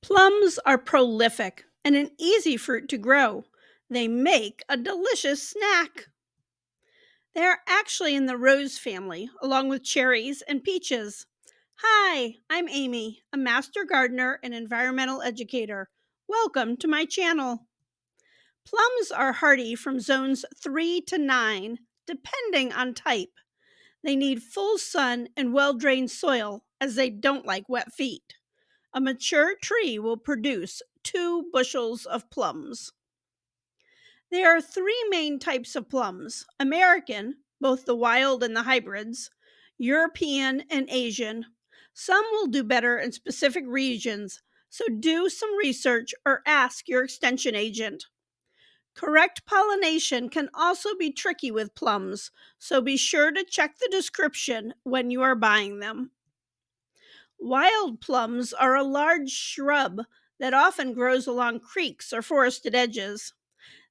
Plums are prolific and an easy fruit to grow. They make a delicious snack. They are actually in the rose family, along with cherries and peaches. Hi, I'm Amy, a master gardener and environmental educator. Welcome to my channel. Plums are hardy from zones 3 to 9, depending on type. They need full sun and well drained soil, as they don't like wet feet. A mature tree will produce 2 bushels of plums. There are three main types of plums: American, both the wild and the hybrids, European, and Asian. Some will do better in specific regions, so do some research or ask your extension agent. Correct pollination can also be tricky with plums, so be sure to check the description when you are buying them. Wild plums are a large shrub that often grows along creeks or forested edges.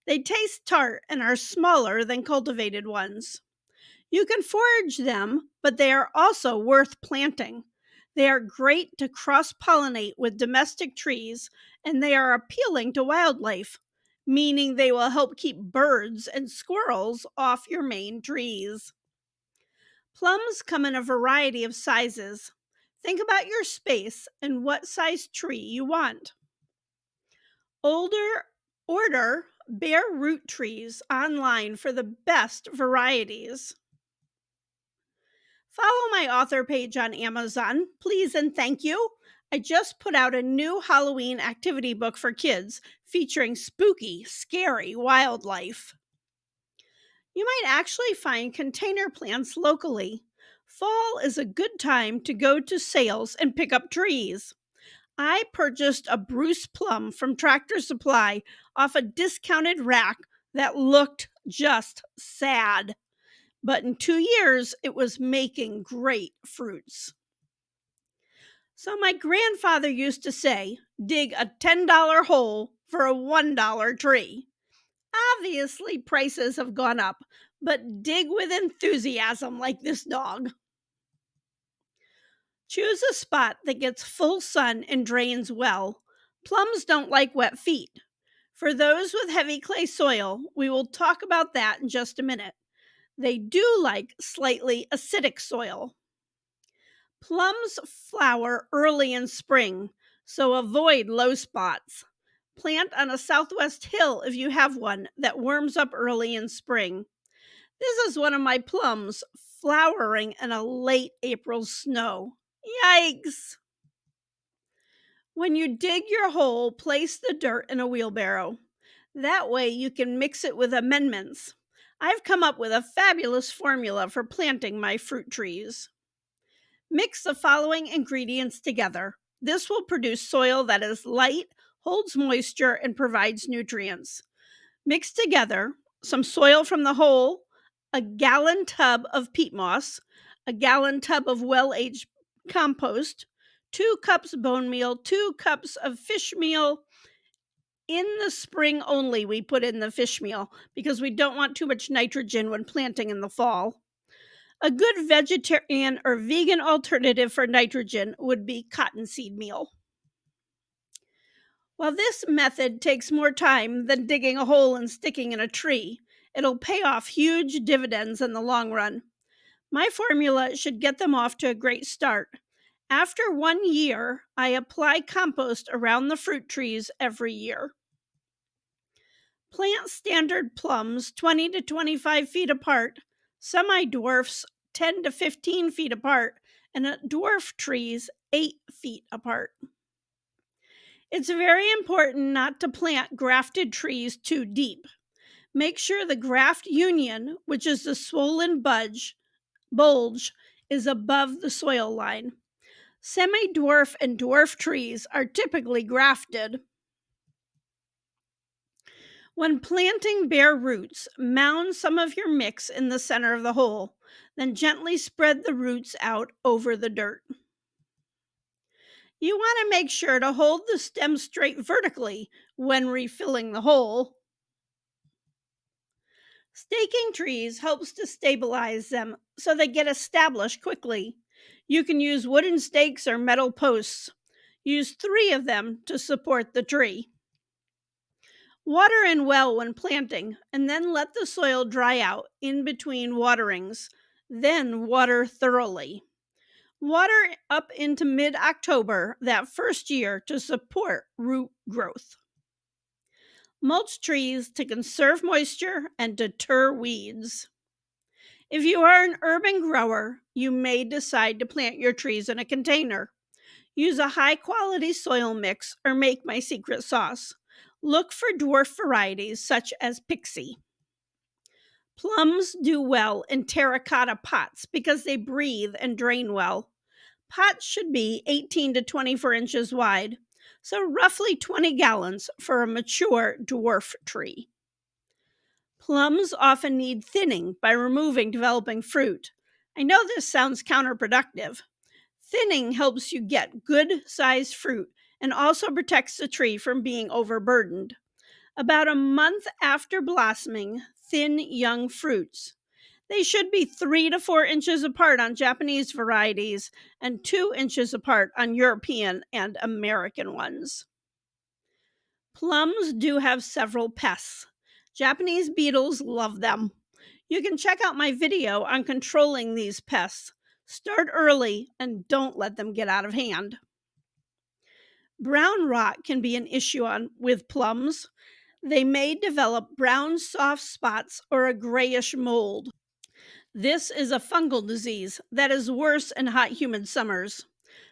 They taste tart and are smaller than cultivated ones. You can forage them, but they are also worth planting. They are great to cross pollinate with domestic trees, and they are appealing to wildlife, meaning they will help keep birds and squirrels off your main trees. Plums come in a variety of sizes. Think about your space and what size tree you want. Older Order bare root trees online for the best varieties. Follow my author page on Amazon, please and thank you. I just put out a new Halloween activity book for kids featuring spooky, scary wildlife. You might actually find container plants locally. Fall is a good time to go to sales and pick up trees. I purchased a Bruce plum from Tractor Supply off a discounted rack that looked just sad. But in 2 years, it was making great fruits. So my grandfather used to say, dig a $10 hole for a $1 tree. Obviously, prices have gone up, but dig with enthusiasm like this dog. Choose a spot that gets full sun and drains well. Plums don't like wet feet. For those with heavy clay soil, we will talk about that in just a minute. They do like slightly acidic soil. Plums flower early in spring, so avoid low spots. Plant on a southwest hill if you have one that warms up early in spring. This is one of my plums flowering in a late April snow. Yikes! When you dig your hole, place the dirt in a wheelbarrow. That way you can mix it with amendments. I've come up with a fabulous formula for planting my fruit trees. Mix the following ingredients together. This will produce soil that is light, holds moisture, and provides nutrients. Mix together some soil from the hole, a gallon tub of peat moss, a gallon tub of well-aged compost, 2 cups bone meal, 2 cups of fish meal. In the spring only, we put in the fish meal because we don't want too much nitrogen when planting in the fall. A good vegetarian or vegan alternative for nitrogen would be cottonseed meal. While this method takes more time than digging a hole and sticking in a tree, it'll pay off huge dividends in the long run. My formula should get them off to a great start. After 1 year, I apply compost around the fruit trees every year. Plant standard plums 20 to 25 feet apart, semi-dwarfs 10 to 15 feet apart, and dwarf trees 8 feet apart. It's very important not to plant grafted trees too deep. Make sure the graft union, which is the swollen bulge, is above the soil line. Semi-dwarf and dwarf trees are typically grafted. When planting bare roots, mound some of your mix in the center of the hole, then gently spread the roots out over the dirt. You want to make sure to hold the stem straight vertically when refilling the hole. Staking trees helps to stabilize them so they get established quickly. You can use wooden stakes or metal posts. Use 3 of them to support the tree. Water in well when planting, and then let the soil dry out in between waterings. Then water thoroughly. Water up into mid October that first year to support root growth. Mulch trees to conserve moisture and deter weeds. If you are an urban grower, you may decide to plant your trees in a container. Use a high quality soil mix or make my secret sauce. Look for dwarf varieties such as Pixie. Plums do well in terracotta pots because they breathe and drain well. Pots should be 18 to 24 inches wide, so roughly 20 gallons for a mature dwarf tree. Plums often need thinning by removing developing fruit. I know this sounds counterproductive. Thinning helps you get good sized fruit and also protects the tree from being overburdened. About a month after blossoming, thin young fruits. They should be 3 to 4 inches apart on Japanese varieties and 2 inches apart on European and American ones. Plums do have several pests. Japanese beetles love them. You can check out my video on controlling these pests. Start early and don't let them get out of hand. Brown rot can be an issue with plums. They may develop brown soft spots or a grayish mold. This is a fungal disease that is worse in hot, humid summers.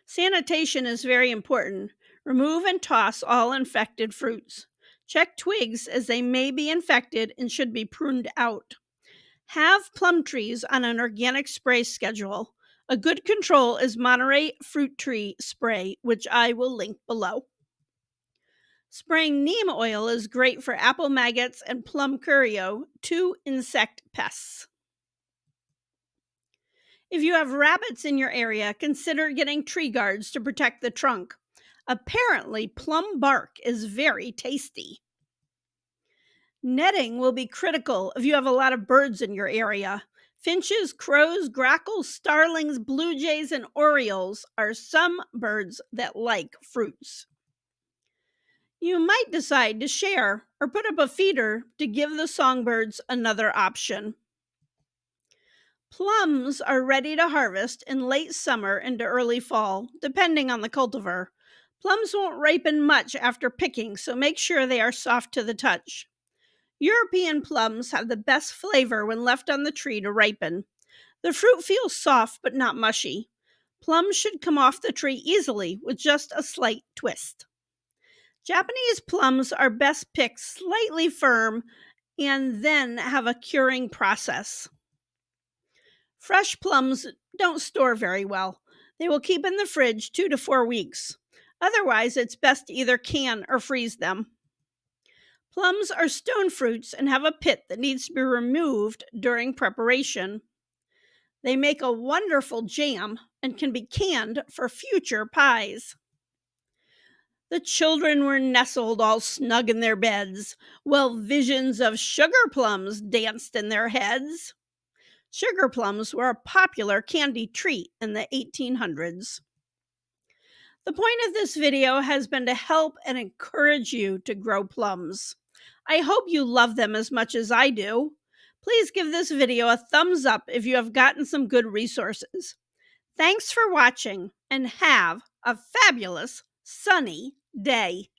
Sanitation is very important. Remove and toss all infected fruits. Check twigs as they may be infected and should be pruned out. Have plum trees on an organic spray schedule. A good control is Monterey fruit tree spray, which I will link below. Spraying neem oil is great for apple maggots and plum curio, 2 insect pests. If you have rabbits in your area, consider getting tree guards to protect the trunk. Apparently, plum bark is very tasty. Netting will be critical if you have a lot of birds in your area. Finches, crows, grackles, starlings, blue jays, and orioles are some birds that like fruits. You might decide to share or put up a feeder to give the songbirds another option. Plums are ready to harvest in late summer into early fall, depending on the cultivar. Plums won't ripen much after picking, so make sure they are soft to the touch. European plums have the best flavor when left on the tree to ripen. The fruit feels soft but not mushy. Plums should come off the tree easily with just a slight twist. Japanese plums are best picked slightly firm and then have a curing process. Fresh plums don't store very well. They will keep in the fridge 2 to 4 weeks. Otherwise, it's best to either can or freeze them. Plums are stone fruits and have a pit that needs to be removed during preparation. They make a wonderful jam and can be canned for future pies. The children were nestled all snug in their beds, while visions of sugar plums danced in their heads. Sugar plums were a popular candy treat in the 1800s. The point of this video has been to help and encourage you to grow plums. I hope you love them as much as I do. Please give this video a thumbs up if you have gotten some good resources. Thanks for watching and have a fabulous sunny day.